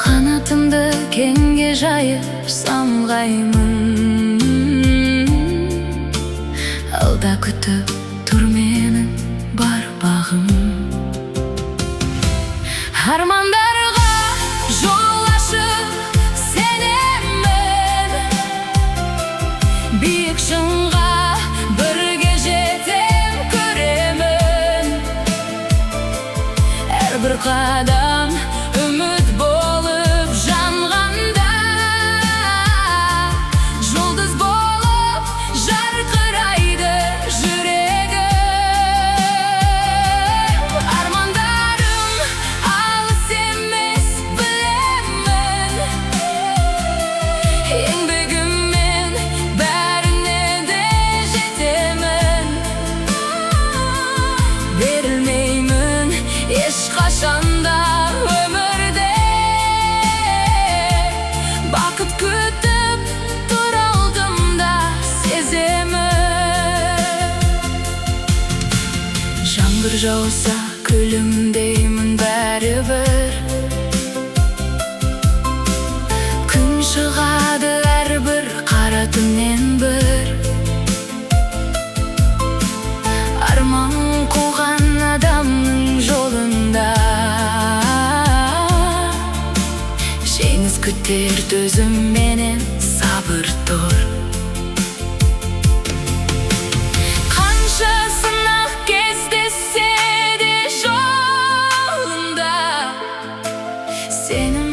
Kanatımды kenge жайып самғаймын, алда күтіп тұр менің бар бағым. Армандарға жол ашып сенемін, биік шыңға бірге жетем көремін. Әрбір қадам үміт болып жанғанда, жұлдыз болып жарқырайды жүрегім. Армандарым алыс емес білемін, еңбегіммен бәріне де жетемін. Берілмеймін ешқашанда өмірде, бақыт күтіп тұр алдымда сеземін. Жаңбыр жауса күлімдеймін бәрібір, күн шығады әрбір қара түннен бір. Арман қуған адамның жолында жеңіс күтер төзімменен сабыр тұр. Қанша сынақ кездессе де жолында, сенің